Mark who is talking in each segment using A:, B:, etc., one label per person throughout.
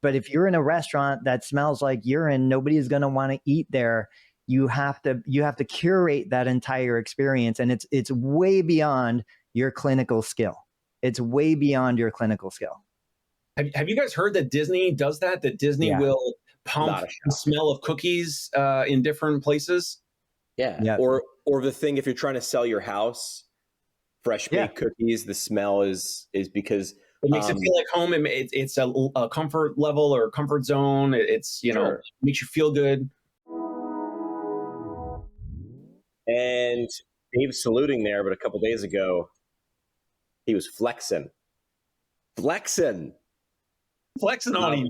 A: But if you're in a restaurant that smells like urine, nobody's going to want to eat there. You have to curate that entire experience, and it's way beyond your clinical skill. It's way beyond your clinical skill.
B: Have you guys heard that Disney does that? That Disney will pump the smell of cookies in different places?
C: Yeah. Yep. Or the thing, if you're trying to sell your house, fresh baked cookies, the smell is because
B: it makes it feel like home. It's a comfort level or comfort zone. It's, it makes you feel good.
C: And Dave's saluting there, but a couple days ago, he was flexing on him.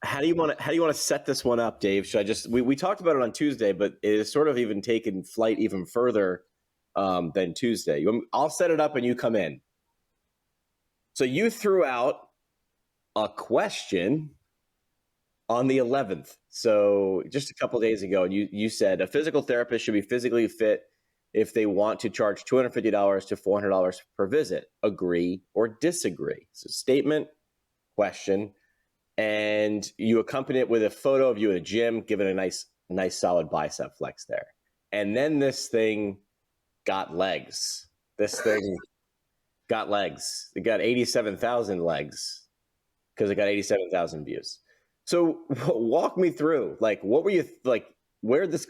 C: How do you want to set this one up, Dave? Should I just we talked about it on Tuesday, but it has sort of even taken flight even further than Tuesday. I'll set it up and you come in. So you threw out a question on the 11th. So just a couple days ago, and you said a physical therapist should be physically fit if they want to charge $250 to $400 per visit. Agree or disagree? So statement, question, and you accompany it with a photo of you at a gym, giving a nice solid bicep flex there. And then this thing got legs. This thing got legs. It got 87,000 legs because it got 87,000 views. So walk me through, like, what were you like?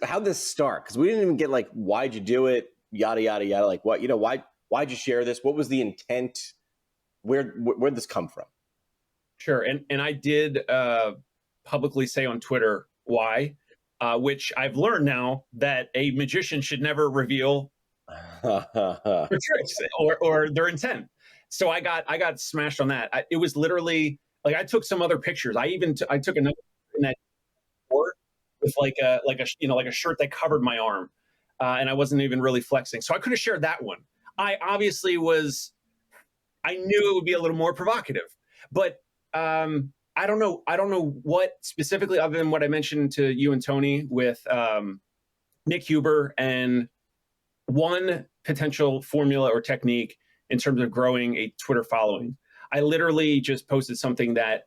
C: How'd this start? Because we didn't even get like, why'd you do it? Yada yada yada. Like, what? Why'd you share this? What was the intent? Where'd this come from?
B: Sure, and I did publicly say on Twitter why, which I've learned now that a magician should never reveal their tricks or their intent. So I got smashed on that. It was literally like I took some other pictures. I took another in that sport with like a shirt that covered my arm, and I wasn't even really flexing. So I could have shared that one. I obviously I knew it would be a little more provocative, but I don't know what specifically, other than what I mentioned to you and Tony with Nick Huber, and one potential formula or technique in terms of growing a Twitter following. I literally just posted something that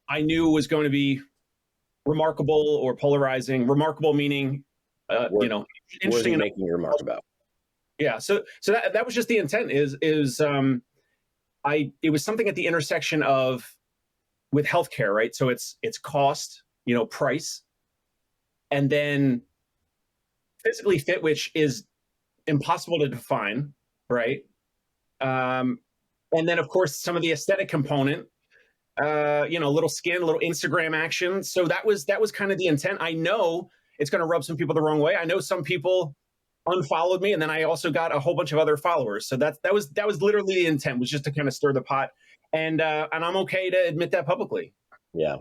B: I knew was going to be remarkable or polarizing. Remarkable meaning, interesting
C: enough making your remark about.
B: Yeah. So that was just the intent. It was something at the intersection with healthcare, right? So it's cost, price, and then physically fit, which is impossible to define, right? And then of course some of the aesthetic component, a little skin, a little Instagram action. So that was kind of the intent. I know it's going to rub some people the wrong way. I know some people unfollowed me, and then I also got a whole bunch of other followers. So that was literally the intent, was just to kind of stir the pot, and I'm okay to admit that publicly.
C: Yeah.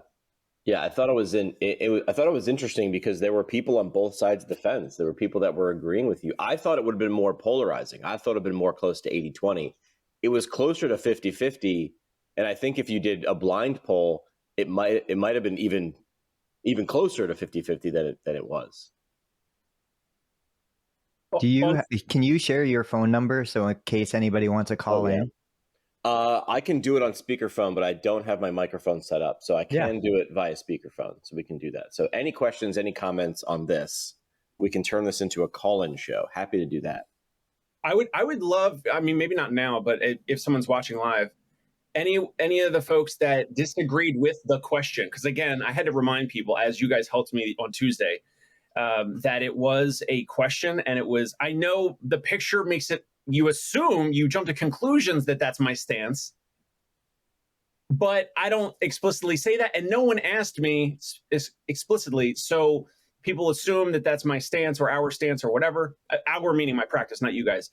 C: I thought it was interesting because there were people on both sides of the fence. There were people that were agreeing with you. I thought it would have been more polarizing. I thought it would have been more close to 80-20. It was closer to 50-50, and I think if you did a blind poll, it might have been even closer to 50-50 than it was.
A: Can you share your phone number so in case anybody wants to call in?
C: I can do it on speakerphone, but I don't have my microphone set up, so I can do it via speakerphone. So we can do that. So any questions, any comments on this, we can turn this into a call-in show. Happy to do that.
B: I would love, maybe not now, but if someone's watching live, any of the folks that disagreed with the question, because again, I had to remind people, as you guys helped me on Tuesday, that it was a question, and I know the picture makes it, you assume, you jump to conclusions that that's my stance, but I don't explicitly say that, and no one asked me explicitly, so people assume that that's my stance or our stance or whatever. Our meaning my practice, not you guys.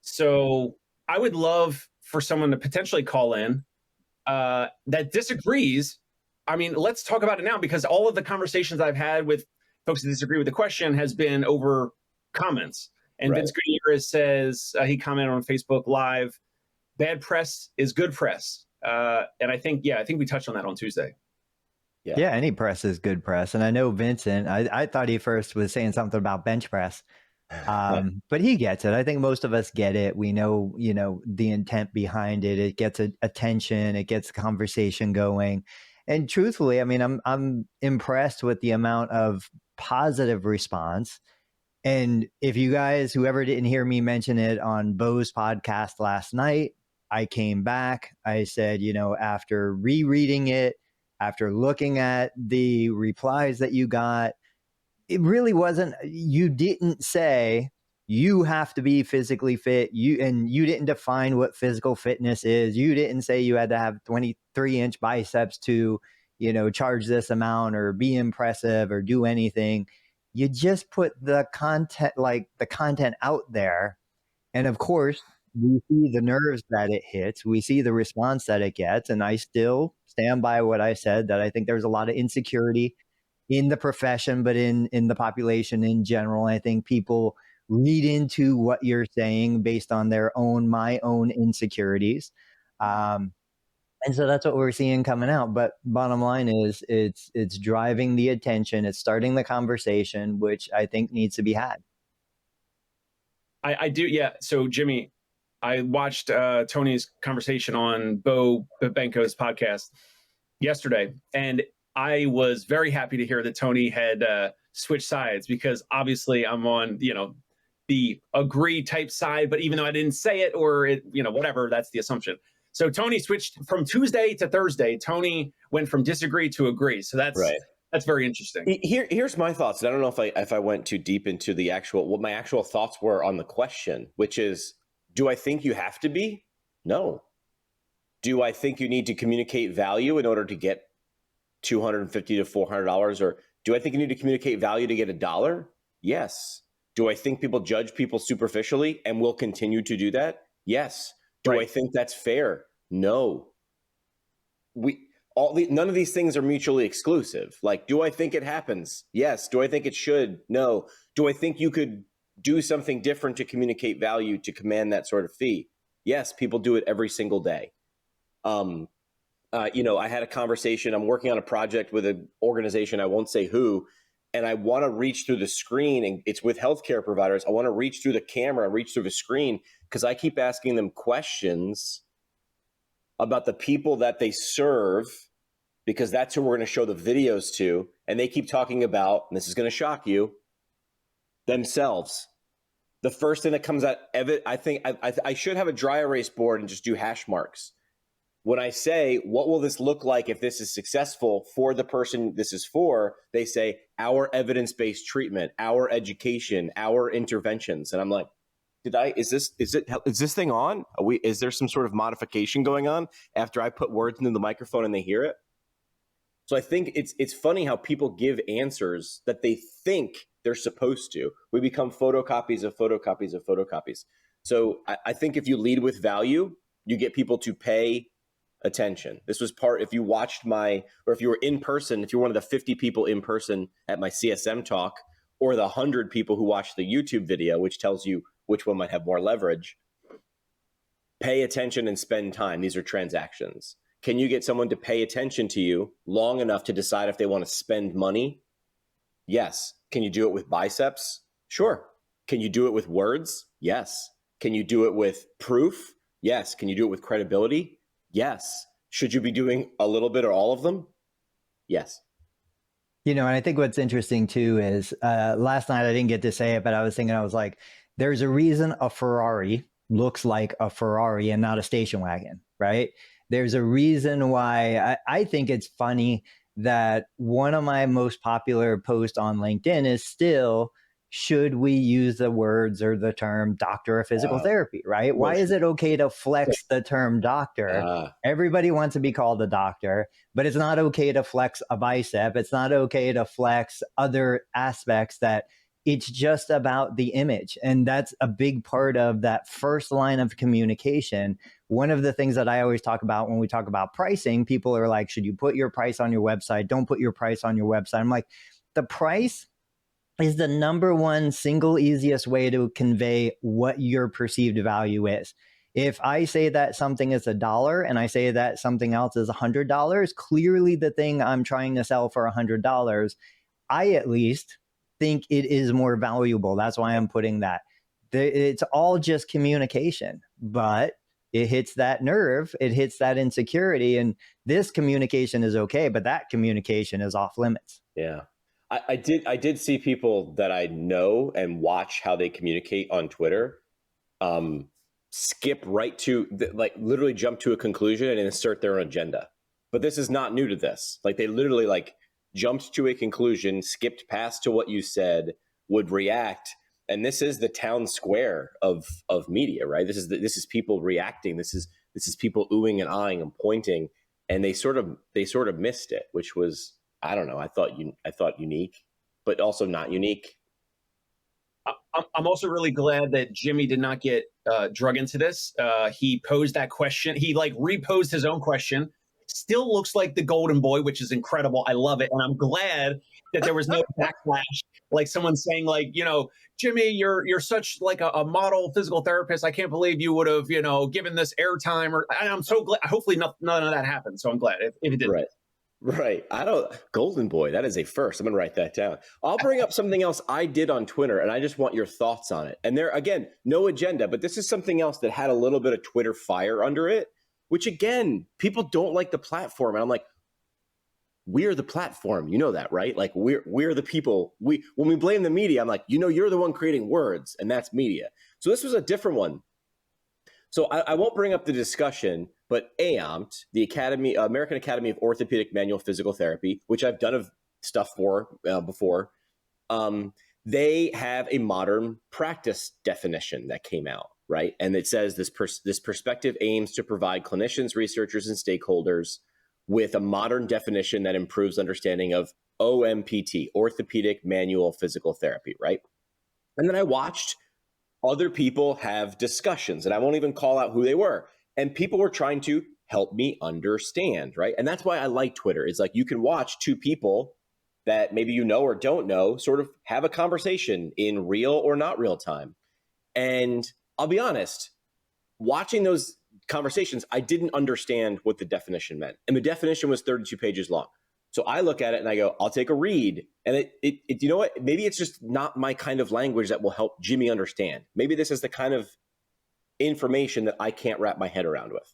B: So I would love for someone to potentially call in that disagrees. Let's talk about it now, because all of the conversations I've had with folks that disagree with the question has been over comments. And right. Vince Gutierrez says, he commented on Facebook Live, bad press is good press. And I think we touched on that on Tuesday.
A: Yeah, any press is good press. And I know Vincent, I thought he first was saying something about bench press. But he gets it. I think most of us get it. We know, the intent behind it. It gets attention. It gets conversation going. And truthfully, I mean, I'm impressed with the amount of positive response. And if you guys, whoever didn't hear me mention it on Bo's podcast last night, I came back. I said, after rereading it, after looking at the replies that you got, it really wasn't, you didn't say you have to be physically fit. You didn't define what physical fitness is. You didn't say you had to have 23-inch biceps to, charge this amount or be impressive or do anything. You just put the content out there. And of course, we see the nerves that it hits. We see the response that it gets. And I still stand by what I said, that I think there's a lot of insecurity in the profession, but in the population in general. I think people read into what you're saying based on my own insecurities. And so that's what we're seeing coming out. But bottom line is it's driving the attention. It's starting the conversation, which I think needs to be had.
B: I do. Yeah. So Jimmy, I watched Tony's conversation on Bo Benko's podcast yesterday, and I was very happy to hear that Tony had switched sides, because obviously I'm on, the agree type side, but even though I didn't say it or it, whatever, that's the assumption. So Tony switched from Tuesday to Thursday. Tony went from disagree to agree. So that's right. That's very interesting.
C: Here's my thoughts. And I don't know if I went too deep into what my actual thoughts were on the question, which is, do I think you have to be? No. Do I think you need to communicate value in order to get $250 to $400? Or do I think you need to communicate value to get $1? Yes. Do I think people judge people superficially and will continue to do that? Yes. Do I think that's fair? No. None of these things are mutually exclusive. Like, do I think it happens? Yes. Do I think it should? No. Do I think you could do something different to communicate value to command that sort of fee? Yes. People do it every single day. I had a conversation. I'm working on a project with an organization, I won't say who, and I want to reach through the screen, and it's with healthcare providers. I want to reach through the camera, reach through the screen, because I keep asking them questions about the people that they serve, because that's who we're going to show the videos to. And they keep talking about, and this is going to shock you, themselves. The first thing that comes out, I think I should have a dry erase board and just do hash marks. When I say, what will this look like if this is successful for the person this is for, they say, our evidence-based treatment, our education, our interventions. And I'm like, is this thing on? Is there some sort of modification going on after I put words into the microphone and they hear it? So I think it's funny how people give answers that they think they're supposed to. We become photocopies of photocopies of photocopies. So I think if you lead with value, you get people to pay attention. This was if you watched or if you were in person, if you're one of the 50 people in person at my CSM talk, or the 100 people who watched the YouTube video, which tells you which one might have more leverage, pay attention and spend time. These are transactions. Can you get someone to pay attention to you long enough to decide if they want to spend money? Yes. Can you do it with biceps? Sure. Can you do it with words? Yes. Can you do it with proof? Yes. Can you do it with credibility? Yes. Should you be doing a little bit or all of them? Yes.
A: And I think what's interesting too is last night I didn't get to say it, but I was like, there's a reason a Ferrari looks like a Ferrari and not a station wagon, right? There's a reason why I think it's funny that one of my most popular posts on LinkedIn is still, should we use the words or the term doctor of physical therapy, right? Why is it okay to flex the term doctor? Everybody wants to be called a doctor, but it's not okay to flex a bicep. It's not okay to flex other aspects that it's just about the image. And that's a big part of that first line of communication. One of the things that I always talk about when we talk about pricing, people are like, should you put your price on your website? Don't put your price on your website. I'm like, the price is the number one single easiest way to convey what your perceived value is. If I say that something is $1 and I say that something else is $100, clearly the thing I'm trying to sell for $100, I at least think it is more valuable. That's why I'm putting that. It's all just communication, but it hits that nerve, it hits that insecurity, and this communication is okay, but that communication is off limits.
C: Yeah. I did see people that I know and watch how they communicate on Twitter skip right to like literally jump to a conclusion and insert their own agenda. But this is not new to this. Like they literally like jumped to a conclusion, skipped past to what you said, would react. And this is the town square of media, right? This is people reacting. This is people oohing and ahhing and pointing, and they sort of missed it, which was, I don't know. I thought unique, but also not unique.
B: I'm also really glad that Jimmy did not get drug into this. He posed that question. He like reposed his own question. Still looks like the golden boy, which is incredible. I love it. And I'm glad that there was no backlash, like someone saying like, you know, Jimmy, you're such like a model physical therapist. I can't believe you would have, you know, given this airtime. Or I'm so glad. Hopefully none of that happened. So I'm glad if it didn't.
C: Right. Golden boy, that is a first. I'm going to write that down. I'll bring up something else I did on Twitter, and I just want your thoughts on it. And there, again, no agenda, but this is something else that had a little bit of Twitter fire under it, which again, people don't like the platform. And I'm like, we're the platform. You know that, right? Like we're the people. When we blame the media, I'm like, you know, you're the one creating words, and that's media. So this was a different one. So I won't bring up the discussion, but AAOMT, the American Academy of Orthopedic Manual Physical Therapy, which I've done stuff for before, they have a modern practice definition that came out, right? And it says this perspective aims to provide clinicians, researchers, and stakeholders with a modern definition that improves understanding of OMPT, Orthopedic Manual Physical Therapy, right? And then I watched other people have discussions, and I won't even call out who they were. And people were trying to help me understand, right? And that's why I like Twitter. It's like you can watch two people that maybe you know or don't know sort of have a conversation in real or not real time. And I'll be honest, watching those conversations, I didn't understand what the definition meant. And the definition was 32 pages long. So I look at it and I go, I'll take a read. And it you know what? Maybe it's just not my kind of language that will help Jimmy understand. Maybe this is the kind of information that I can't wrap my head around with.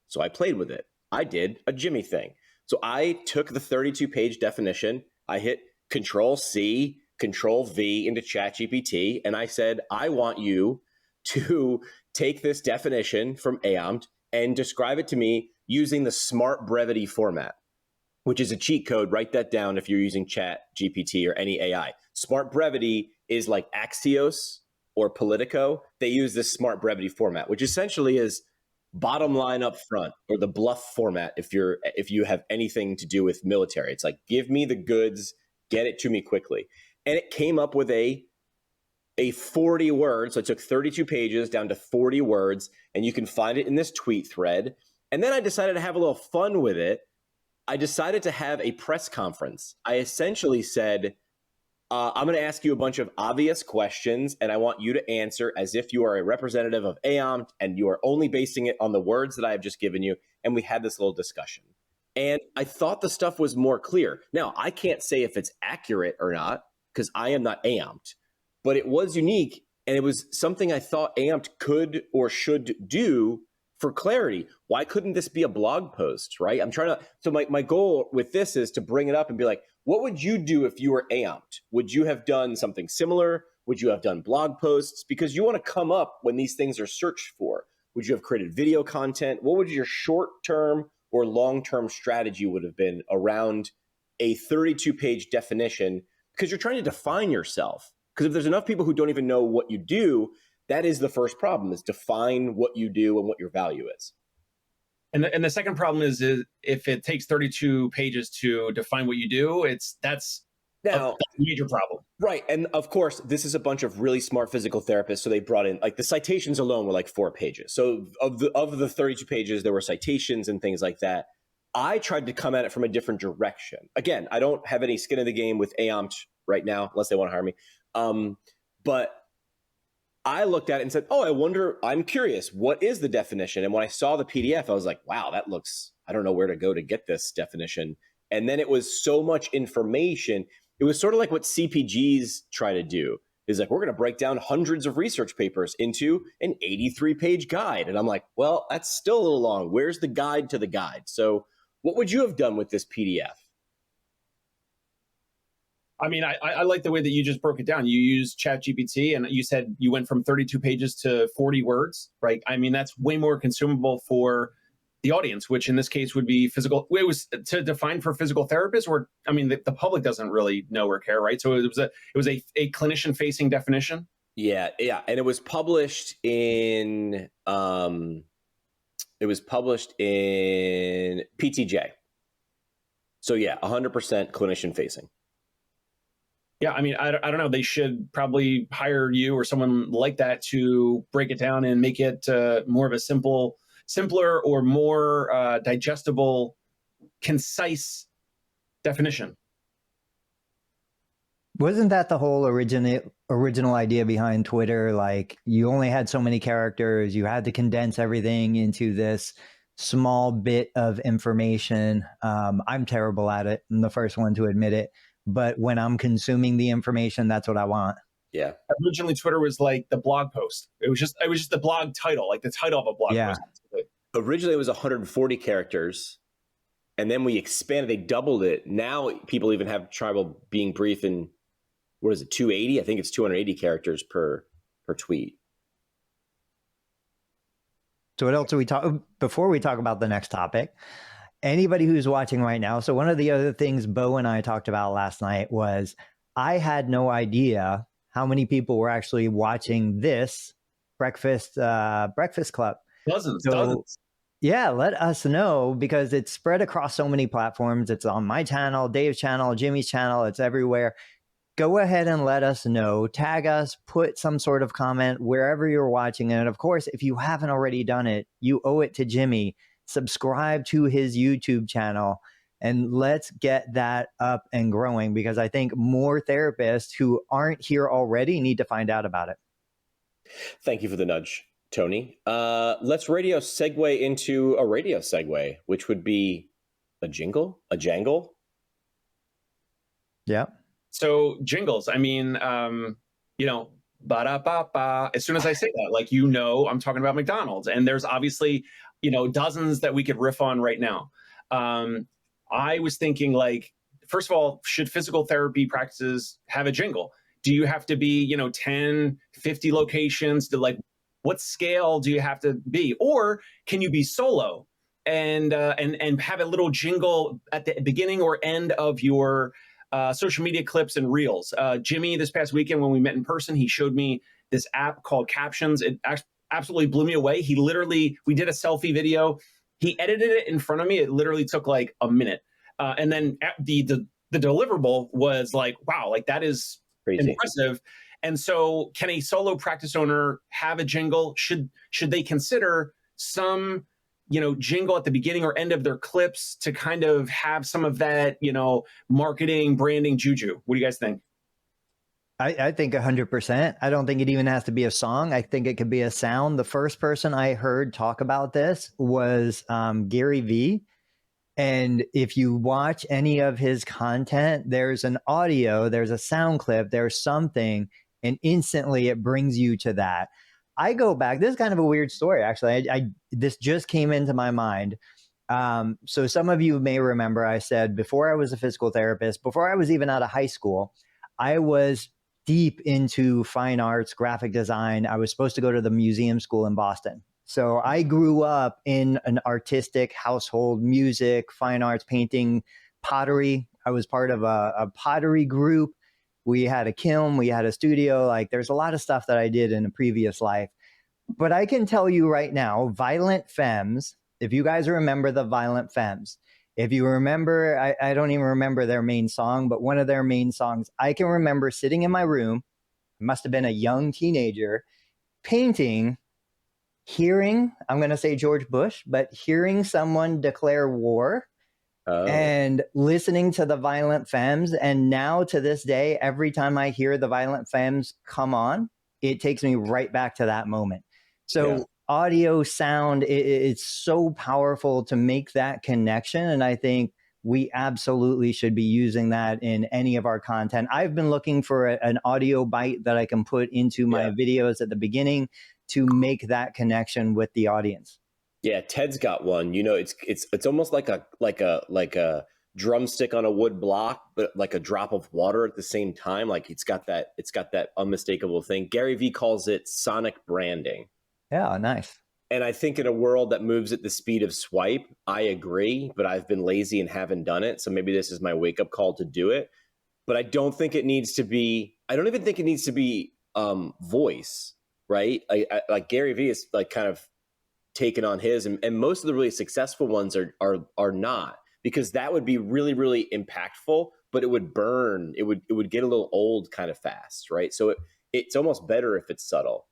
C: So I played with it. I did a Jimmy thing. So I took the 32-page definition. I hit Control-C, Control-V into ChatGPT. And I said, I want you to take this definition from AAOMT and describe it to me using the smart brevity format, which is a cheat code. Write that down if you're using ChatGPT or any AI. Smart brevity is like Axios or Politico. They use this smart brevity format, which essentially is bottom line up front, or the bluff format if you have anything to do with military. It's like, give me the goods, get it to me quickly. And it came up with a 40 words. So it took 32 pages down to 40 words, and you can find it in this tweet thread. And then I decided to have a little fun with it. I decided to have a press conference. I essentially said, I'm going to ask you a bunch of obvious questions, and I want you to answer as if you are a representative of AAOMT and you are only basing it on the words that I have just given you. And we had this little discussion. And I thought the stuff was more clear. Now, I can't say if it's accurate or not because I am not AAOMT, but it was unique, and it was something I thought AAOMT could or should do for clarity. Why couldn't this be a blog post, right? I'm trying to, so my goal with this is to bring it up and be like, what would you do if you were AAOMT? Would you have done something similar? Would you have done blog posts? Because you want to come up when these things are searched for. Would you have created video content? What would your short-term or long-term strategy would have been around a 32-page definition? Because you're trying to define yourself. Because if there's enough people who don't even know what you do, that is the first problem, is define what you do and what your value is.
B: And the second problem is if it takes 32 pages to define what you do, that's a major problem.
C: Right. And of course, this is a bunch of really smart physical therapists. So they brought in, like, the citations alone were like 4 pages. So of the 32 pages, there were citations and things like that. I tried to come at it from a different direction. Again, I don't have any skin in the game with AAOMT right now, unless they want to hire me. But I looked at it and said, I'm curious, what is the definition? And when I saw the PDF, I was like, wow, that looks, I don't know where to go to get this definition. And then it was so much information. it was sort of like what CPGs try to do. Is like, we're going to break down hundreds of research papers into an 83-page guide. And I'm like, well, that's still a little long. Where's the guide to the guide? So what would you have done with this PDF?
B: I mean, I like the way that you just broke it down. You used ChatGPT and you said you went from 32 pages to 40 words, right? I mean, that's way more consumable for the audience, which in this case would be physical. It was to define for physical therapists, or I mean, the public doesn't really know or care, right? So it was a clinician facing definition.
C: Yeah, and it was published in PTJ. So yeah, 100% clinician facing.
B: Yeah, I mean, I don't know. They should probably hire you or someone like that to break it down and make it more of a simpler or more digestible, concise definition.
A: Wasn't that the whole original idea behind Twitter? Like, you only had so many characters, you had to condense everything into this small bit of information. I'm terrible at it. I'm the first one to admit it. But when I'm consuming the information, that's what I want.
C: Yeah.
B: Originally, Twitter was like the blog post. It was just the blog title, like the title of a blog post.
C: Originally, it was 140 characters, and then we expanded. They doubled it. Now people even have trouble being brief in, what is it, 280? I think it's 280 characters per tweet.
A: So what else do we talk before we talk about the next topic? Anybody who's watching right now. So one of the other things Bo and I talked about last night was I had no idea how many people were actually watching this Breakfast Club.
B: Dozens.
A: Yeah, let us know, because it's spread across so many platforms. It's on my channel, Dave's channel, Jimmy's channel. It's everywhere. Go ahead and let us know. Tag us, put some sort of comment wherever you're watching. And of course, if you haven't already done it, you owe it to Jimmy. Subscribe to his YouTube channel and let's get that up and growing, because I think more therapists who aren't here already need to find out about it.
C: Thank you for the nudge, Tony. Let's radio segue into a radio segue, which would be a jingle, a jangle.
A: Yeah.
B: So jingles, I mean, ba-da-ba-ba. As soon as I say that, like, I'm talking about McDonald's, and there's obviously, dozens that we could riff on right now. I was thinking, like, first of all, should physical therapy practices have a jingle? Do you have to be, 10, 50 locations? What scale do you have to be? Or can you be solo and have a little jingle at the beginning or end of your social media clips and reels? Jimmy, this past weekend when we met in person, he showed me this app called Captions. It absolutely blew me away. We did a selfie video. He edited it in front of me. It literally took like a minute. And then the deliverable was like, wow, like that is crazy, impressive. And so can a solo practice owner have a jingle? Should they consider some, jingle at the beginning or end of their clips to kind of have some of that, marketing, branding juju? What do you guys think?
A: I think 100%. I don't think it even has to be a song. I think it could be a sound. The first person I heard talk about this was Gary Vee. And if you watch any of his content, there's an audio, there's a sound clip, there's something, and instantly it brings you to that. I go back, this is kind of a weird story, actually. This just came into my mind. So some of you may remember I said before I was a physical therapist, before I was even out of high school, I was deep into fine arts, graphic design. I was supposed to go to the museum school in Boston. So I grew up in an artistic household, music, fine arts, painting, pottery. I was part of a pottery group. We had a kiln, we had a studio. Like, there's a lot of stuff that I did in a previous life. But I can tell you right now, Violent Femmes, if you guys remember the Violent Femmes, if you remember, I don't even remember their main song, but one of their main songs, I can remember sitting in my room, must have been a young teenager, painting, hearing, I'm going to say George Bush, but hearing someone declare war and listening to the Violent Femmes. And now to this day, every time I hear the Violent Femmes come on, it takes me right back to that moment. So audio, sound, it's so powerful to make that connection. And I think we absolutely should be using that in any of our content. I've been looking for an audio bite that I can put into my videos at the beginning to make that connection with the audience.
C: Yeah, Ted's got one. You know, it's almost like a drumstick on a wood block, but like a drop of water at the same time. Like it's got that unmistakable thing. Gary Vee calls it sonic branding.
A: Yeah, nice.
C: And I think in a world that moves at the speed of swipe, I agree, but I've been lazy and haven't done it. So maybe this is my wake up call to do it. But I don't think it needs to be, I don't even think it needs to be voice, right? Like Gary Vee is like kind of taken on his, and most of the really successful ones are not, because that would be really, really impactful, but it would burn. It would get a little old kind of fast, right? So it's almost better if it's subtle.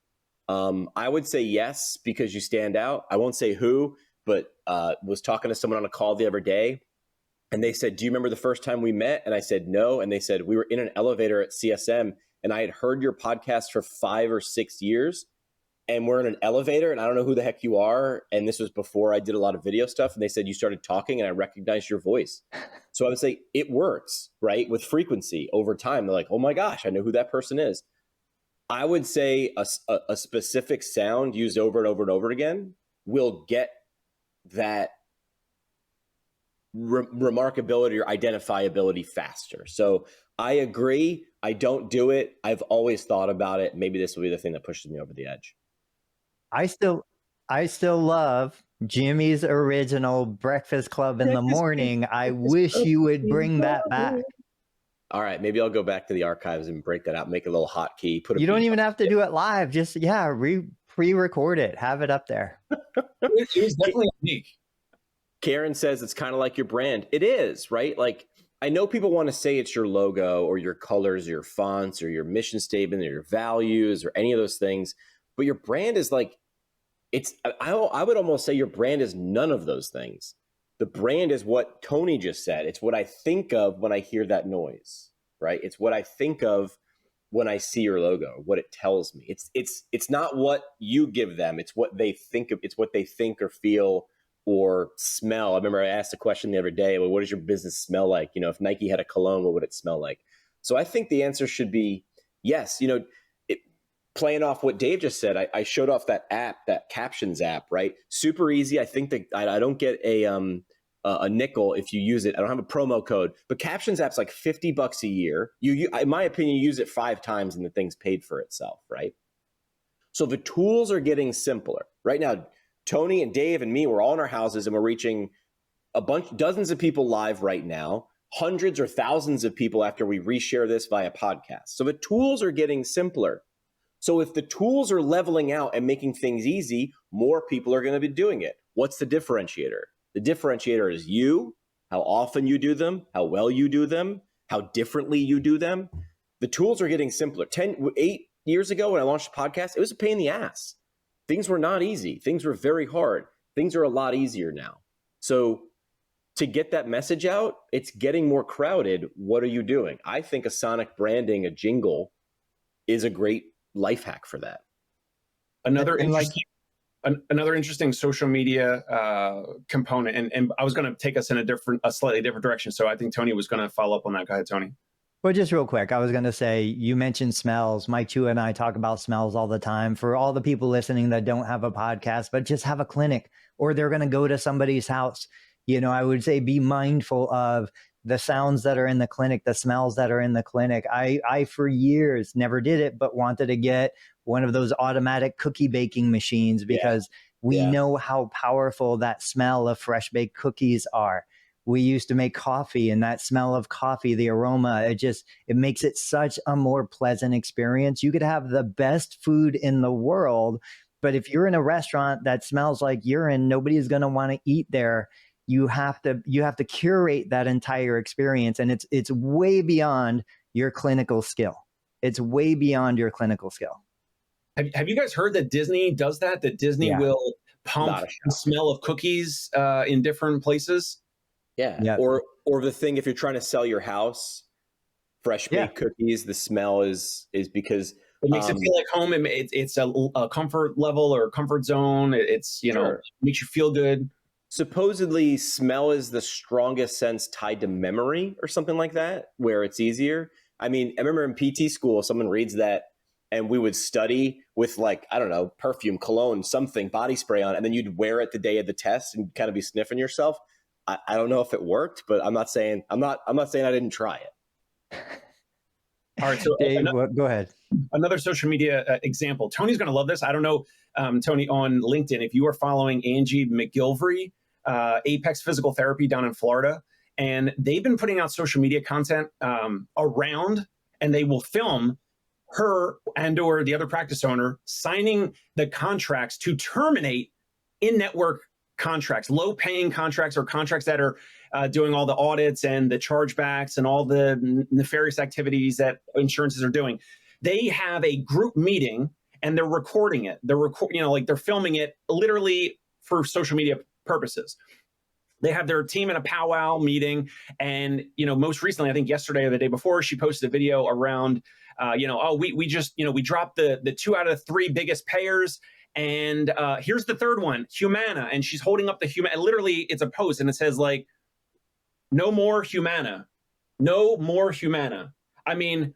C: I would say yes, because you stand out. I won't say who, but was talking to someone on a call the other day, and they said, do you remember the first time we met? And I said, no. And they said, we were in an elevator at CSM, and I had heard your podcast for 5 or 6 years, and we're in an elevator, and I don't know who the heck you are. And this was before I did a lot of video stuff. And they said, you started talking, and I recognized your voice. So I would say it works, right? With frequency over time. They're like, oh my gosh, I know who that person is. I would say a specific sound used over and over and over again will get that remarkability or identifiability faster. So I agree. I don't do it. I've always thought about it. Maybe this will be the thing that pushes me over the edge.
A: I still love Jimmy's original Breakfast Club in the morning. I wish you would bring that back.
C: All right, maybe I'll go back to the archives and break that out, make a little hotkey.
A: You don't even have to do it live. Just pre-record it, have it up there.
B: It was definitely unique.
C: Karen says it's kind of like your brand. It is, right? Like, I know people want to say it's your logo or your colors or your fonts or your mission statement or your values or any of those things, but your brand is like, I would almost say your brand is none of those things. The brand is what Tony just said. It's what I think of when I hear that noise, right? It's what I think of when I see your logo, what it tells me. It's not what you give them. It's what they think of. It's what they think or feel or smell. I remember I asked a question the other day, well, what does your business smell like? You know, if Nike had a cologne, what would it smell like? So I think the answer should be yes. You know, playing off what Dave just said, I showed off that app, that Captions app, right? Super easy. I think that I don't get a nickel if you use it. I don't have a promo code, but Captions app's like $50 a year. You, in my opinion, you use it 5 times and the thing's paid for itself, right? So the tools are getting simpler. Right now, Tony and Dave and me, we're all in our houses and we're reaching dozens of people live right now, hundreds or thousands of people after we reshare this via podcast. So the tools are getting simpler. So if the tools are leveling out and making things easy, more people are going to be doing it. What's the differentiator? The differentiator is you, how often you do them, how well you do them, how differently you do them. The tools are getting simpler. 8 years ago when I launched a podcast, it was a pain in the ass. Things were not easy. Things were very hard. Things are a lot easier now. So to get that message out, it's getting more crowded. What are you doing? I think a sonic branding, a jingle, is a great life hack for that.
B: Another interesting social media component, and I was going to take us in a slightly different direction. So I think Tony was going to follow up on that. Go ahead, Tony.
A: Well, just real quick, I was going to say, you mentioned smells. Mike Chu and I talk about smells all the time. For all the people listening that don't have a podcast, but just have a clinic, or they're going to go to somebody's house, you know, I would say be mindful of the sounds that are in the clinic, the smells that are in the clinic. I for years never did it, but wanted to get one of those automatic cookie baking machines because we know how powerful that smell of fresh baked cookies are. We used to make coffee, and that smell of coffee, the aroma, it makes it such a more pleasant experience. You could have the best food in the world, but if you're in a restaurant that smells like urine, nobody's going to want to eat there. You have to curate that entire experience, and it's way beyond your clinical skill. It's way beyond your clinical skill.
B: Have you guys heard that Disney does that? That Disney will pump the smell of cookies in different places?
C: Yeah. Or the thing, if you're trying to sell your house, fresh baked cookies, the smell is because
B: it makes it feel like home. It's a comfort level or comfort zone. It's, you know, makes you feel good.
C: supposedly smell is the strongest sense tied to memory or something like that, where it's easier. I mean, I remember in PT school, someone reads that and we would study with like, I don't know, perfume, cologne, something, body spray on, and then you'd wear it the day of the test and kind of be sniffing yourself. I don't know if it worked, but I'm not saying I didn't try it.
B: All right, so
A: Dave, go ahead.
B: Another social media example. Tony's going to love this. I don't know, Tony, on LinkedIn, if you are following Angie McGilvery, Apex Physical Therapy down in Florida, and they've been putting out social media content around, and they will film her and or the other practice owner signing the contracts to terminate in-network contracts, low-paying contracts, or contracts that are doing all the audits and the chargebacks and all the nefarious activities that insurances are doing. They have a group meeting and they're recording it. They're filming it literally for social media purposes. They have their team in a powwow meeting, and most recently, I think yesterday or the day before, she posted a video around, we dropped the 2 out of 3 biggest payers. And here's the third one, Humana. And she's holding up the Humana. Literally, it's a post and it says like, no more Humana, no more Humana. I mean,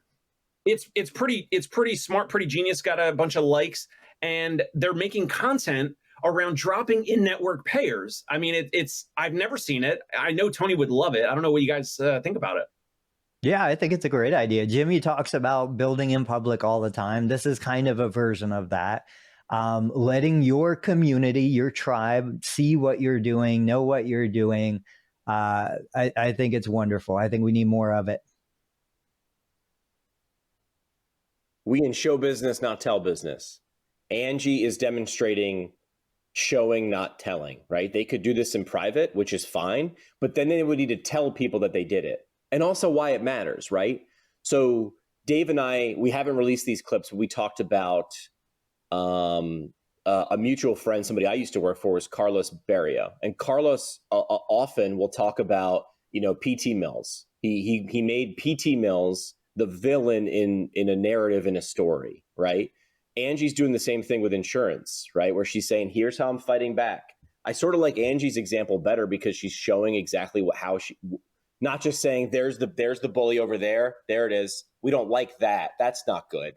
B: it's pretty smart, pretty genius, got a bunch of likes, and they're making content around dropping in-network payers. I mean, I've never seen it. I know Tony would love it. I don't know what you guys think about it.
A: Yeah, I think it's a great idea. Jimmy talks about building in public all the time. This is kind of a version of that. Letting your community, your tribe, see what you're doing, know what you're doing. I think it's wonderful. I think we need more of it.
C: We in show business, not tell business. Angie is demonstrating showing, not telling, right? They could do this in private, which is fine, but then they would need to tell people that they did it. And also why it matters, right? So Dave and I, we haven't released these clips, but we talked about a mutual friend, somebody I used to work for, was Carlos Berrio. And Carlos often will talk about, PT Mills. He made PT Mills the villain in a narrative, in a story, right? Angie's doing the same thing with insurance, right? Where she's saying, here's how I'm fighting back. I sort of like Angie's example better because she's showing exactly how she, not just saying, there's the bully over there. There it is. We don't like that. That's not good.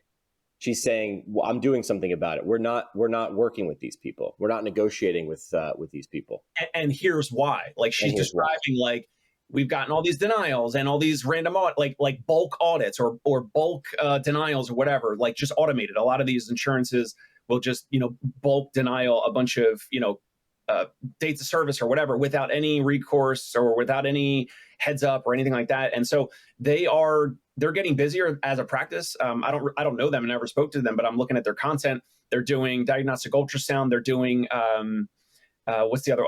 C: She's saying, well, I'm doing something about it. We're not working with these people. We're not negotiating with these people.
B: And here's why. Like, she's describing like, we've gotten all these denials and all these random like bulk audits or bulk denials or whatever, like just automated. A lot of these insurances will just, bulk denial a bunch of, dates of service or whatever without any recourse or without any heads up or anything like that. And so they're getting busier as a practice. I don't know them and never spoke to them, but I'm looking at their content. They're doing diagnostic ultrasound. They're doing, what's the other,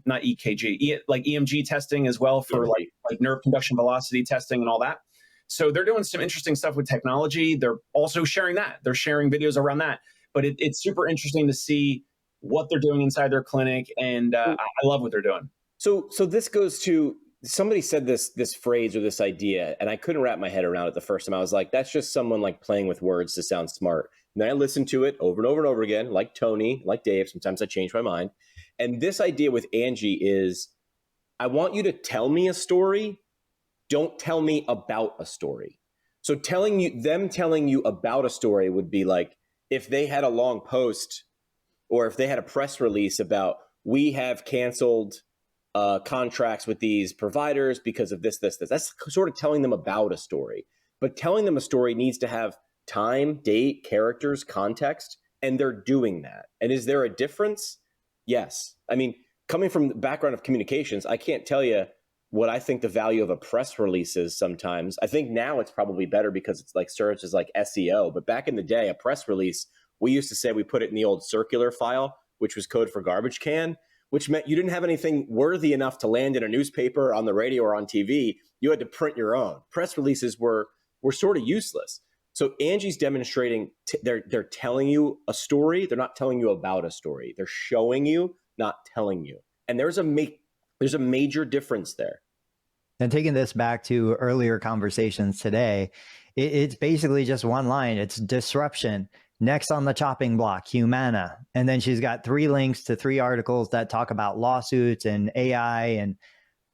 B: not EKG, like EMG testing as well for like nerve conduction velocity testing and all that. So they're doing some interesting stuff with technology. They're also sharing that. They're sharing videos around that. But it's super interesting to see what they're doing inside their clinic. And I love what they're doing. So
C: this goes to, somebody said this phrase or this idea, and I couldn't wrap my head around it the first time. I was like, that's just someone like playing with words to sound smart. And then I listened to it over and over and over again, like Tony, like Dave. Sometimes I change my mind. And this idea with Angie is, I want you to tell me a story. Don't tell me about a story. So telling you about a story would be like, if they had a long post or if they had a press release about, we have canceled contracts with these providers because of this. That's sort of telling them about a story. But telling them a story needs to have time, date, characters, context, and they're doing that. And is there a difference? Yes. I mean, coming from the background of communications, I can't tell you what I think the value of a press release is sometimes. I think now it's probably better because it's like serves as like SEO. But back in the day, a press release, we used to say we put it in the old circular file, which was code for garbage can, which meant you didn't have anything worthy enough to land in a newspaper, on the radio, or on TV. You had to print your own. Press releases were sort of useless. So Angie's demonstrating they're telling you a story. They're not telling you about a story. They're showing you, not telling you. And there's a major difference there.
A: And taking this back to earlier conversations today, it's basically just one line. It's disruption. Next on the chopping block, Humana. And then she's got 3 links to 3 articles that talk about lawsuits and AI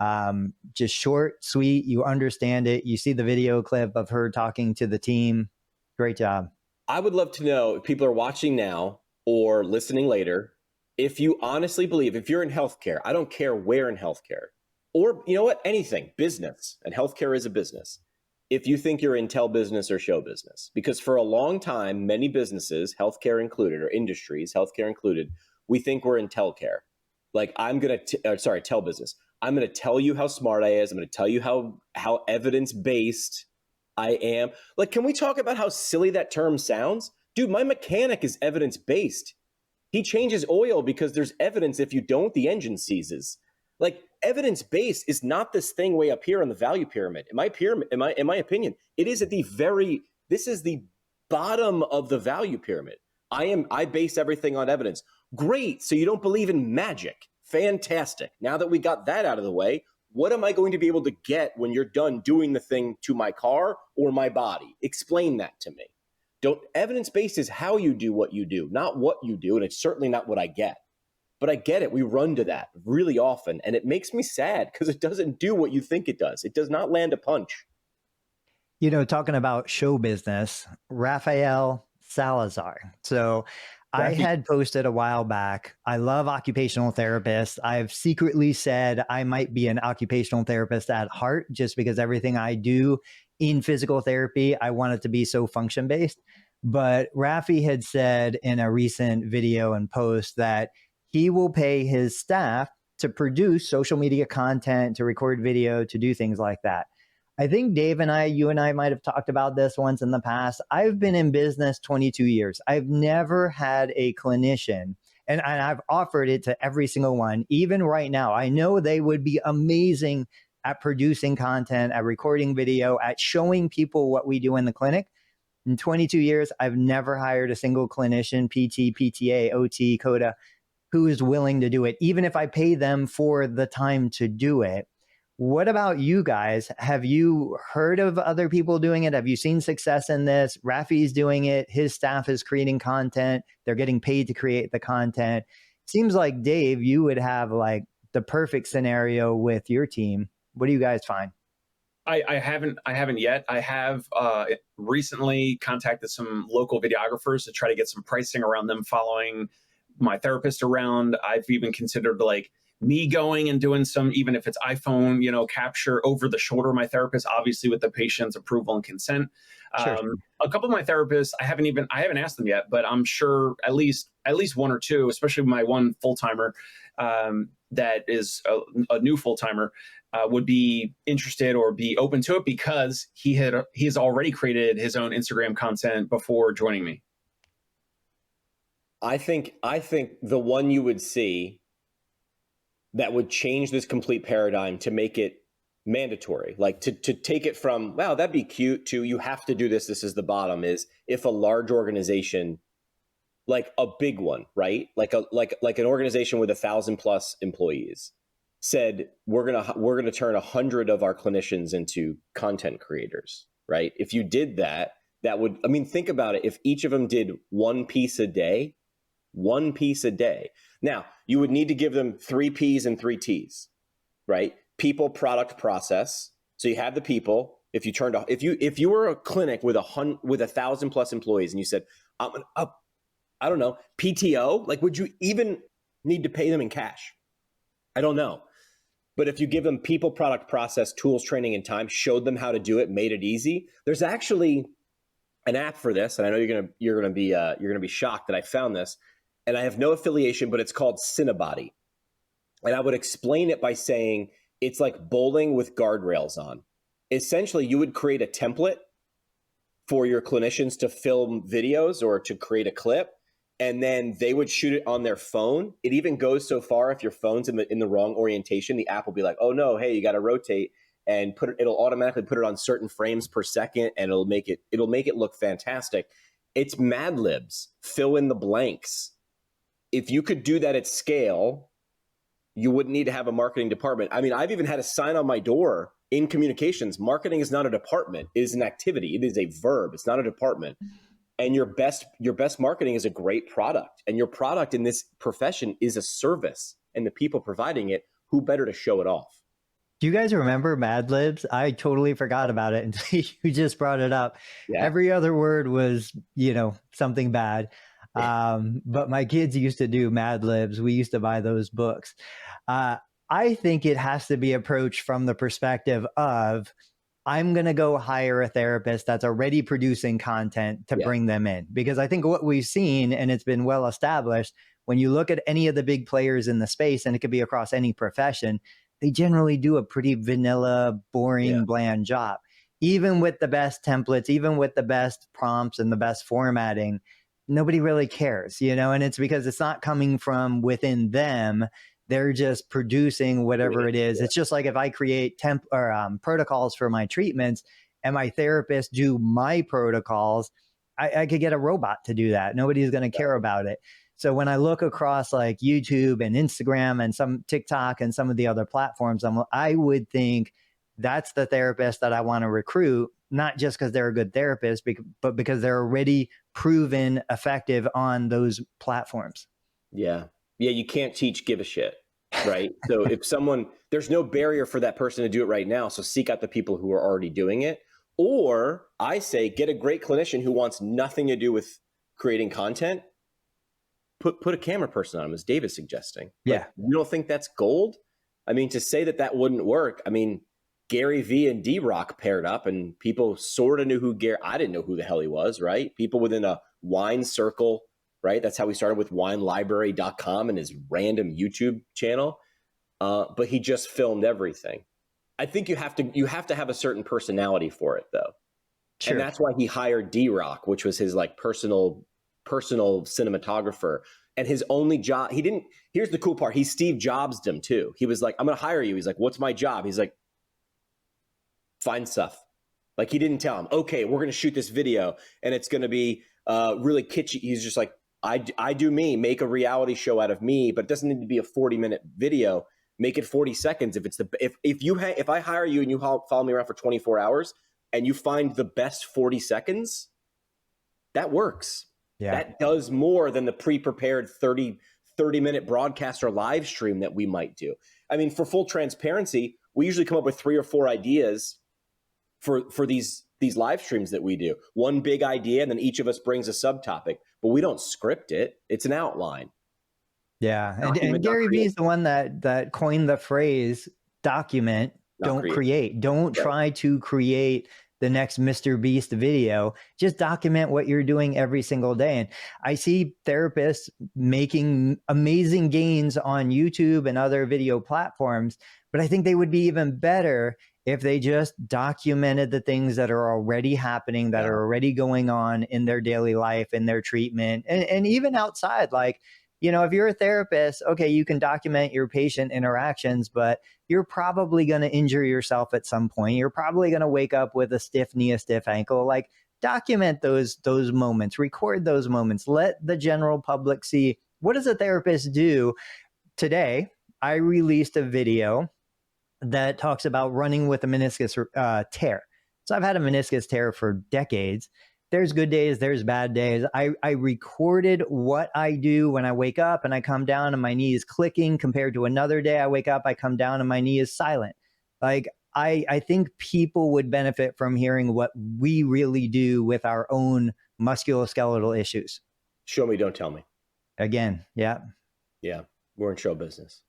A: and just short, sweet. You understand it. You see the video clip of her talking to the team. Great job.
C: I would love to know if people are watching now or listening later, if you honestly believe, if you're in healthcare, I don't care where in healthcare, or you know what, anything, business, and healthcare is a business. If you think you're Intel business or show business, because for a long time, many businesses, healthcare included, or industries, healthcare included, we think we're Intel care. Like tell business. I'm going to tell you how smart I is. I'm going to tell you how evidence-based I am. Like, can we talk about how silly that term sounds? Dude, my mechanic is evidence-based. He changes oil because there's evidence. If you don't, the engine seizes. Like, evidence-based is not this thing way up here on the value pyramid. In my opinion, it is this is the bottom of the value pyramid. I base everything on evidence. Great. So you don't believe in magic. Fantastic. Now that we got that out of the way, what am I going to be able to get when you're done doing the thing to my car or my body? Explain that to me. Evidence-based is how you do what you do, not what you do. And it's certainly not what I get. But I get it. We run to that really often. And it makes me sad because it doesn't do what you think it does. It does not land a punch.
A: You know, talking about show business, Rafael Salazar. So I had posted a while back, I love occupational therapists. I've secretly said I might be an occupational therapist at heart just because everything I do in physical therapy, I want it to be so function-based. But Rafi had said in a recent video and post that he will pay his staff to produce social media content, to record video, to do things like that. I think Dave and you and I might have talked about this once in the past. I've been in business 22 years. I've never had a clinician, and I've offered it to every single one. Even right now, I know they would be amazing at producing content, at recording video, at showing people what we do in the clinic. In 22 years, I've never hired a single clinician, PT, PTA, OT, CODA, who is willing to do it, even if I pay them for the time to do it. What about you guys? Have you heard of other people doing it? Have you seen success in this? Rafi's doing it. His staff is creating content. They're getting paid to create the content. Seems like, Dave, you would have like the perfect scenario with your team. What do you guys find?
B: I haven't yet. I have recently contacted some local videographers to try to get some pricing around them following my therapist around. I've even considered like me going and doing some, even if it's iPhone, capture over the shoulder of my therapist, obviously with the patient's approval and consent.
A: Sure.
B: A couple of my therapists, I haven't asked them yet, but I'm sure at least one or two, especially my one full-timer that is a new full-timer, would be interested or be open to it because he has already created his own Instagram content before joining me.
C: I think the one you would see that would change this complete paradigm to make it mandatory, like to take it from, wow, that'd be cute, to you have to do this, this is the bottom, is if a large organization, like a big one, right? Like an organization with 1,000+ employees said, we're gonna turn 100 of our clinicians into content creators, right? If you did that would, think about it. If each of them did one piece a day. Now, you would need to give them 3 Ps and 3 Ts, right? People, product, process. So you have the people. If you were a clinic with 1,000+ employees and you said, I don't know, PTO, like, would you even need to pay them in cash? I don't know. But if you give them people, product, process, tools, training, and time, showed them how to do it, made it easy. There's actually an app for this, and I know you're gonna be shocked that I found this. And I have no affiliation, but it's called Cinebody. And I would explain it by saying it's like bowling with guardrails on. Essentially, you would create a template for your clinicians to film videos or to create a clip, and then they would shoot it on their phone. It even goes so far, if your phone's in the wrong orientation, the app will be like, oh no, hey, you got to rotate, and it'll automatically put it on certain frames per second, and it'll make it look fantastic. It's Mad Libs, fill in the blanks. If you could do that at scale, you wouldn't need to have a marketing department. I've even had a sign on my door in communications. Marketing is not a department. It is an activity. It is a verb. It's not a department. And your best marketing is a great product. And your product in this profession is a service. And the people providing it, who better to show it off?
A: Do you guys remember Mad Libs? I totally forgot about it until you just brought it up. Yeah. Every other word was, something bad. But my kids used to do Mad Libs. We used to buy those books. I think it has to be approached from the perspective of, I'm going to go hire a therapist that's already producing content to bring them in. Because I think what we've seen, and it's been well established, when you look at any of the big players in the space, and it could be across any profession, they generally do a pretty vanilla, boring, bland job. Even with the best templates, even with the best prompts and the best formatting, nobody really cares, and it's because it's not coming from within them. They're just producing whatever it is. It's just like if I create protocols for my treatments and my therapist do my protocols, I could get a robot to do that. Nobody's going to care about it. So when I look across like YouTube and Instagram and some TikTok and some of the other platforms, I would think that's the therapist that I want to recruit, not just because they're a good therapist, but because they're already proven effective on those platforms.
C: Yeah. Yeah, you can't teach give a shit, right? So if there's no barrier for that person to do it right now. So seek out the people who are already doing it. Or I say, get a great clinician who wants nothing to do with creating content. Put a camera person on him, as Dave is suggesting.
A: Yeah.
C: But you don't think that's gold? I mean, to say that wouldn't work. I mean, Gary Vee and D-Rock paired up and people sort of knew who I didn't know who the hell he was, right? People within a wine circle, right? That's how we started with winelibrary.com and his random YouTube channel. But he just filmed everything. I think you have to have a certain personality for it, though. Sure. And that's why he hired D-Rock, which was his like personal cinematographer. And his only job, here's the cool part. He Steve Jobs'd him too. He was like, I'm going to hire you. He's like, what's my job? He's like, find stuff. Like he didn't tell him, okay, we're going to shoot this video and it's going to be really kitschy. He's just like, I do me, make a reality show out of me, but it doesn't need to be a 40-minute video. Make it 40 seconds. If I hire you and you follow me around for 24 hours and you find the best 40 seconds, that works. Yeah. That does more than the pre-prepared 30-minute broadcast or live stream that we might do. I mean, for full transparency, we usually come up with 3 or 4 ideas for these live streams that we do. One big idea, and then each of us brings a subtopic, but we don't script it. It's an outline.
A: Yeah. And Gary Vee is the one that coined the phrase document, don't create. Don't try to create the next Mr. Beast video. Just document what you're doing every single day. And I see therapists making amazing gains on YouTube and other video platforms, but I think they would be even better if they just documented the things that are already happening, that are already going on in their daily life, in their treatment, and even outside. Like, if you're a therapist, okay, you can document your patient interactions, but you're probably going to injure yourself at some point. You're probably going to wake up with a stiff knee, a stiff ankle. Like, document those moments, record those moments, let the general public see, what does a therapist do? Today, I released a video that talks about running with a meniscus tear. So I've had a meniscus tear for decades. There's good days, there's bad days. I recorded what I do when I wake up and I come down and my knee is clicking, compared to another day I wake up, I come down and my knee is silent. Like, I think people would benefit from hearing what we really do with our own musculoskeletal issues.
C: Show me, don't tell me.
A: Again, yeah.
C: Yeah, we're in show business.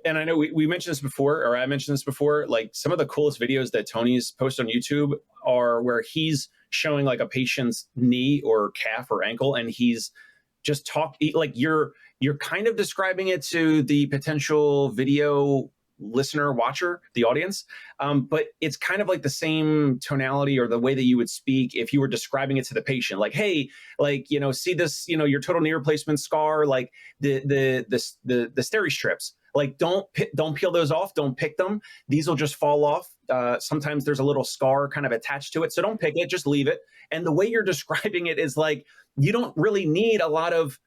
B: And I know we mentioned this before, or I mentioned this before, like some of the coolest videos that Tony's posted on YouTube are where he's showing like a patient's knee or calf or ankle, and he's just like you're kind of describing it to the potential video listener, watcher, the audience. But it's kind of like the same tonality or the way that you would speak if you were describing it to the patient. Like, hey, like, see this, your total knee replacement scar, like the steri strips. Like, don't peel those off. Don't pick them. These will just fall off. Sometimes there's a little scar kind of attached to it. So don't pick it, just leave it. And the way you're describing it is like, you don't really need a lot of,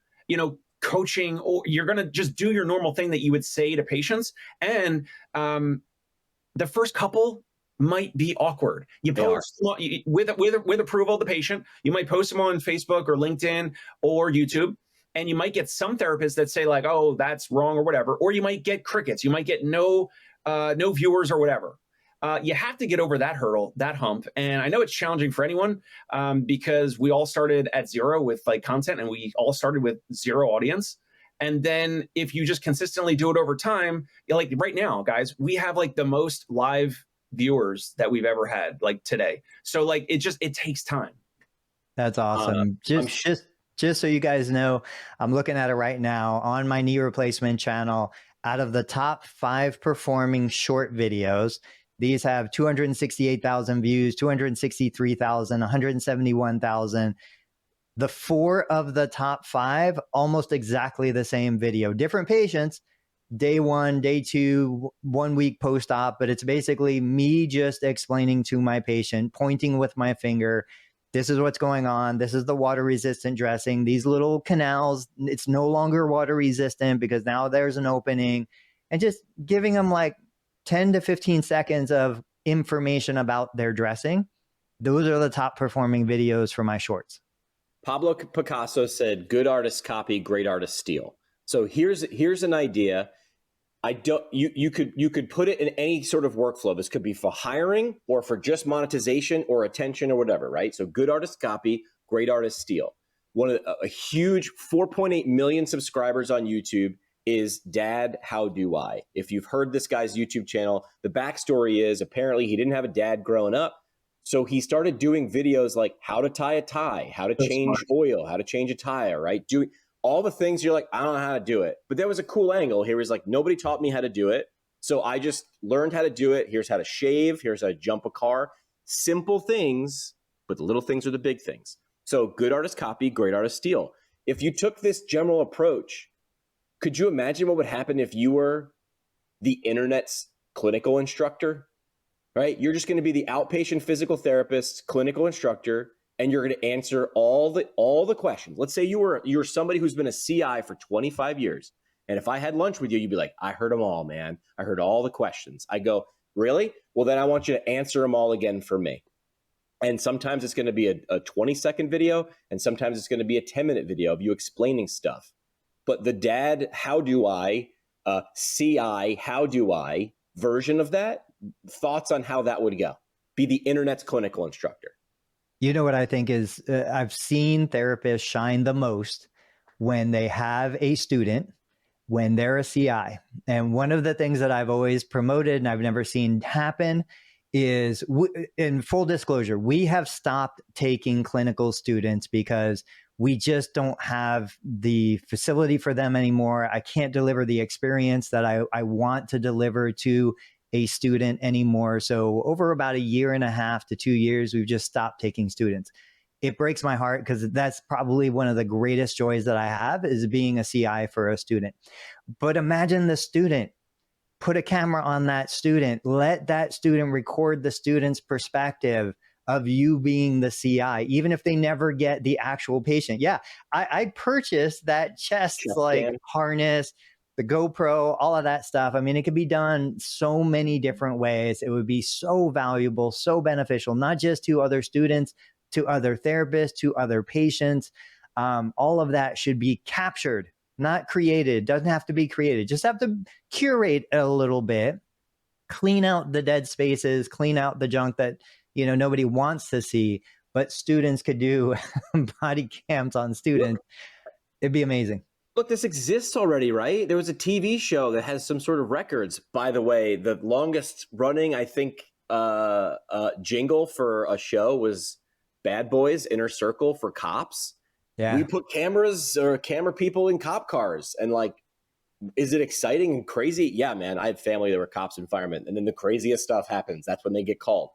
B: coaching, or you're going to just do your normal thing that you would say to patients. And the first couple might be awkward. You post with approval of the patient. You might post them on Facebook or LinkedIn or YouTube, and you might get some therapists that say like, "Oh, that's wrong" or whatever. Or you might get crickets. You might get no viewers or whatever. You have to get over that hurdle, that hump. And I know it's challenging for anyone because we all started at zero with like content, and we all started with zero audience. And then if you just consistently do it over time, like right now, guys, we have like the most live viewers that we've ever had like today. So like it takes time.
A: That's awesome. Just so you guys know, I'm looking at it right now on my knee replacement channel. Out of the top 5 performing short videos, these have 268,000 views, 263,000, 171,000. The 4 of the top 5, almost exactly the same video. Different patients, day 1, day 2, 1 week post-op, but it's basically me just explaining to my patient, pointing with my finger, this is what's going on. This is the water-resistant dressing. These little canals, it's no longer water-resistant because now there's an opening. And just giving them like 10 to 15 seconds of information about their dressing. Those are the top performing videos for my shorts.
C: Pablo Picasso said, "Good artists copy, great artists steal." So here's an idea. You could put it in any sort of workflow. This could be for hiring or for just monetization or attention or whatever, right? So good artists copy, great artists steal. A huge 4.8 million subscribers on YouTube is Dad, How Do I? If you've heard this guy's YouTube channel, the backstory is apparently he didn't have a dad growing up. So he started doing videos like how to tie a tie, how to change oil, how to change a tire, right? Doing all the things you're like, I don't know how to do it. But there was a cool angle. He was like, nobody taught me how to do it. So I just learned how to do it. Here's how to shave. Here's how to jump a car. Simple things, but the little things are the big things. So good artists copy, great artists steal. If you took this general approach, could you imagine what would happen if you were the internet's clinical instructor, right? You're just going to be the outpatient physical therapist, clinical instructor, and you're going to answer all the questions. Let's say you're somebody who's been a CI for 25 years. And if I had lunch with you, you'd be like, I heard them all, man. I heard all the questions. I go, really? Well, then I want you to answer them all again for me. And sometimes it's going to be a 20-second video, and sometimes it's going to be a 10-minute video of you explaining stuff. But the Dad, How Do I, CI, How Do I version of that, thoughts on how that would go? Be the internet's clinical instructor.
A: You know what I think is I've seen therapists shine the most when they have a student, when they're a CI. And one of the things that I've always promoted and I've never seen happen is, in full disclosure, we have stopped taking clinical students because we just don't have the facility for them anymore. I can't deliver the experience that I want to deliver to a student anymore. So over about 1.5 to 2 years, we've just stopped taking students. It breaks my heart because that's probably one of the greatest joys that I have, is being a CI for a student. But imagine the student, put a camera on that student, let that student record the student's perspective of you being the CI, even if they never get the actual patient. Yeah, I purchased that chest like harness, the GoPro, all of that stuff. I mean, it could be done so many different ways. It would be so valuable, so beneficial, not just to other students, to other therapists, to other patients. All of that should be captured, not created. Doesn't have to be created. Just have to curate a little bit, clean out the dead spaces, clean out the junk that, you know, nobody wants to see, but students could do body cams on students. It'd be amazing.
C: Look, this exists already, right? There was a TV show that has some sort of records. By the way, the longest running, I think, jingle for a show was Bad Boys Inner Circle for cops. Yeah. We put cameras or camera people in cop cars, and like, is it exciting and crazy? Yeah, man. I had family that were cops and firemen, and then the craziest stuff happens. That's when they get called.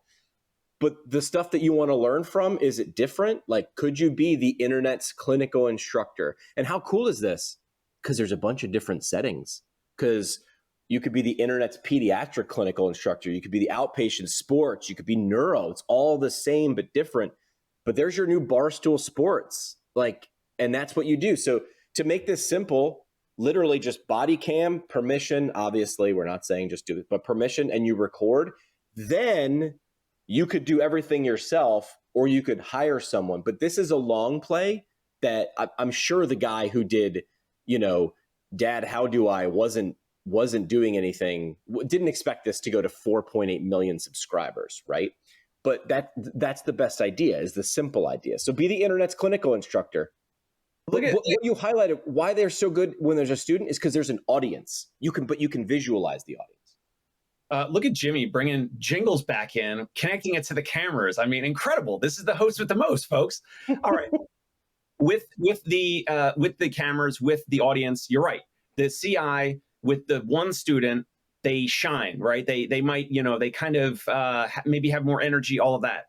C: But the stuff that you want to learn from, is it different? Like, could you be the internet's clinical instructor? And how cool is this? Because there's a bunch of different settings. Because you could be the internet's pediatric clinical instructor. You could be the outpatient sports. You could be neuro. It's all the same, but different. But there's your new Barstool Sports. Like, and that's what you do. So to make this simple, literally just body cam, permission. Obviously, we're not saying just do it, but permission, and you record. Then you could do everything yourself, or you could hire someone. But this is a long play that I'm sure the guy who did, Dad, How Do I wasn't doing anything, didn't expect this to go to 4.8 million subscribers, right? But that's the best idea, is the simple idea. So be the internet's clinical instructor. What you highlighted, why they're so good when there's a student, is because there's an audience. You can visualize the audience.
B: Look at Jimmy bringing jingles back in, connecting it to the cameras. I mean, incredible. This is the host with the most, folks. All right. with the cameras, with the audience, you're right. The CI with the one student, they shine, right? They might, they kind of maybe have more energy, all of that.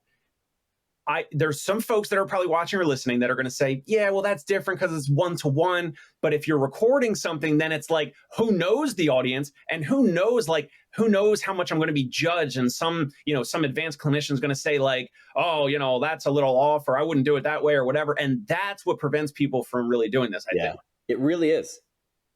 B: There's some folks that are probably watching or listening that are going to say, yeah, well, that's different because it's one-to-one. But if you're recording something, then it's like, who knows the audience, and who knows how much I'm going to be judged. And some advanced clinician is going to say like, oh, that's a little off, or I wouldn't do it that way or whatever. And that's what prevents people from really doing this, I think.
C: It really is.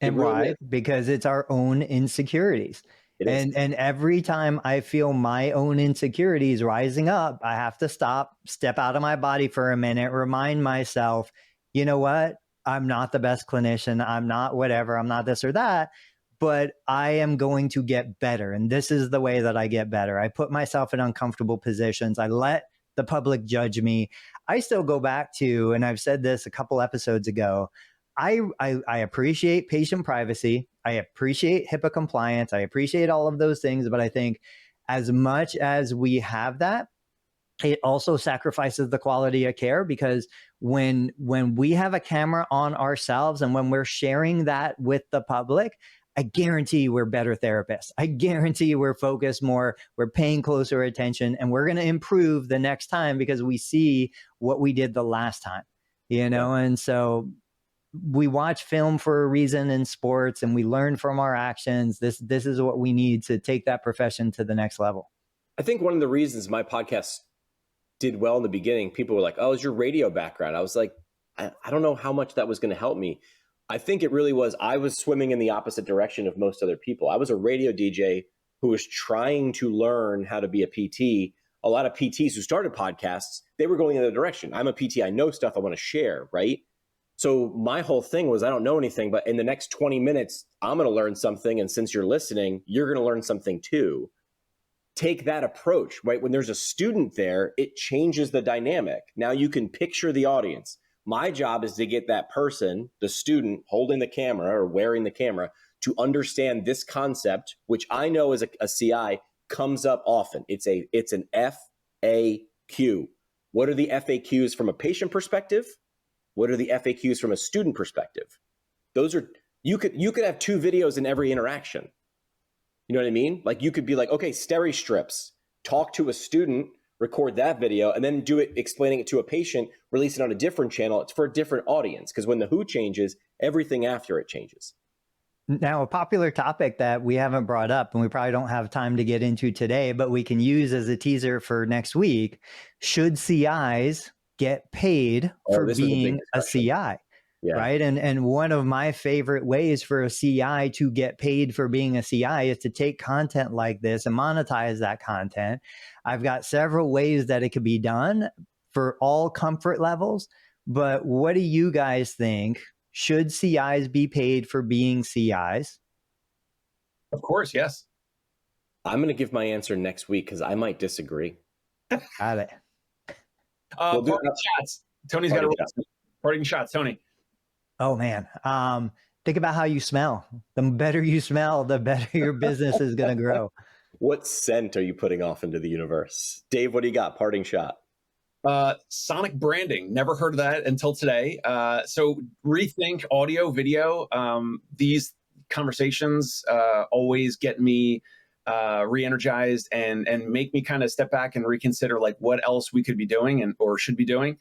A: And why? Because it's our own insecurities. And every time I feel my own insecurities rising up, I have to step out of my body for a minute, remind myself, you know what? I'm not the best clinician. I'm not whatever. I'm not this or that, but I am going to get better. And this is the way that I get better. I put myself in uncomfortable positions. I let the public judge me. I still go back to, and I've said this a couple episodes ago, I appreciate patient privacy. I appreciate HIPAA compliance. I appreciate all of those things. But I think as much as we have that, it also sacrifices the quality of care, because when we have a camera on ourselves and when we're sharing that with the public, I guarantee we're better therapists. I guarantee we're focused more, we're paying closer attention, and we're going to improve the next time because we see what we did the last time, And so we watch film for a reason in sports, and we learn from our actions. This is what we need to take that profession to the next level.
C: I think one of the reasons my podcast did well in the beginning, people were like, oh, it's your radio background. I was like, I don't know how much that was going to help me. I think it really was. I was swimming in the opposite direction of most other people. I was a radio DJ who was trying to learn how to be a PT. A lot of PTs who started podcasts, they were going in the direction. I'm a PT. I know stuff I want to share, right? So my whole thing was, I don't know anything, but in the next 20 minutes, I'm going to learn something. And since you're listening, you're going to learn something too. Take that approach, right? When there's a student there, it changes the dynamic. Now you can picture the audience. My job is to get that person, the student holding the camera or wearing the camera, to understand this concept, which I know as a CI comes up often. It's an FAQ. What are the FAQs from a patient perspective? What are the FAQs from a student perspective? Those are, you could have two videos in every interaction. You know what I mean? Like you could be like, okay, steri strips, talk to a student, record that video, and then do it explaining it to a patient, release it on a different channel. It's for a different audience, because when the who changes, everything after it changes.
A: Now, a popular topic that we haven't brought up, and we probably don't have time to get into today, but we can use as a teaser for next week: should CIs get paid for being a CI? Yeah. Right. And one of my favorite ways for a CI to get paid for being a CI is to take content like this and monetize that content. I've got several ways that it could be done for all comfort levels. But what do you guys think? Should CIs be paid for being CIs?
B: Of course, yes.
C: I'm going to give my answer next week because I might disagree.
A: Got it.
B: Parting shots. Tony's got a parting shots. Tony.
A: Oh, man. Think about how you smell. The better you smell, the better your business is going to grow.
C: What scent are you putting off into the universe? Dave, what do you got? Parting shot.
B: Sonic branding. Never heard of that until today. So rethink audio, video. These conversations always get me re-energized and make me kind of step back and reconsider like what else we could be doing or should be doing.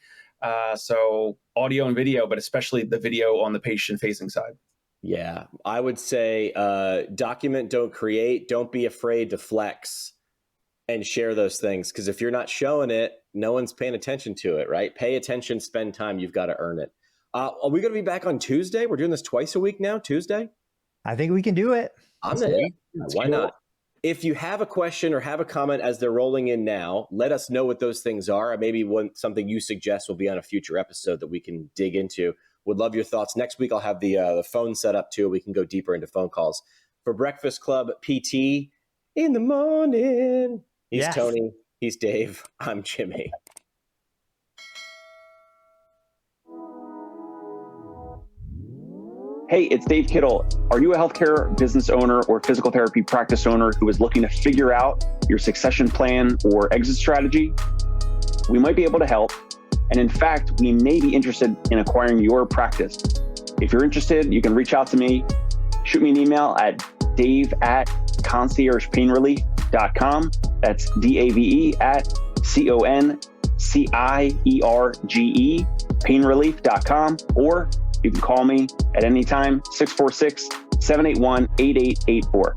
B: So audio and video, but especially the video on the patient-facing side.
C: Yeah, I would say document, don't create. Don't be afraid to flex and share those things, because if you're not showing it, no one's paying attention to it, right? Pay attention, spend time. You've got to earn it. Are we going to be back on Tuesday? We're doing this twice a week now, Tuesday?
A: I think we can do it.
C: I'm in. Why not? If you have a question or have a comment as they're rolling in now, let us know what those things are. Maybe something you suggest will be on a future episode that we can dig into. Would love your thoughts. Next week, I'll have the phone set up too. We can go deeper into phone calls. For Breakfast Club PT in the morning, he's Tony, he's Dave, I'm Jimmy.
D: Hey, it's Dave Kittle. Are you a healthcare business owner or physical therapy practice owner who is looking to figure out your succession plan or exit strategy? We might be able to help. And in fact, we may be interested in acquiring your practice. If you're interested, you can reach out to me. Shoot me an email at dave@conciergepainrelief.com. That's DAVE@CONCIERGE painrelief.com. Or you can call me at any time, 646-781-8884.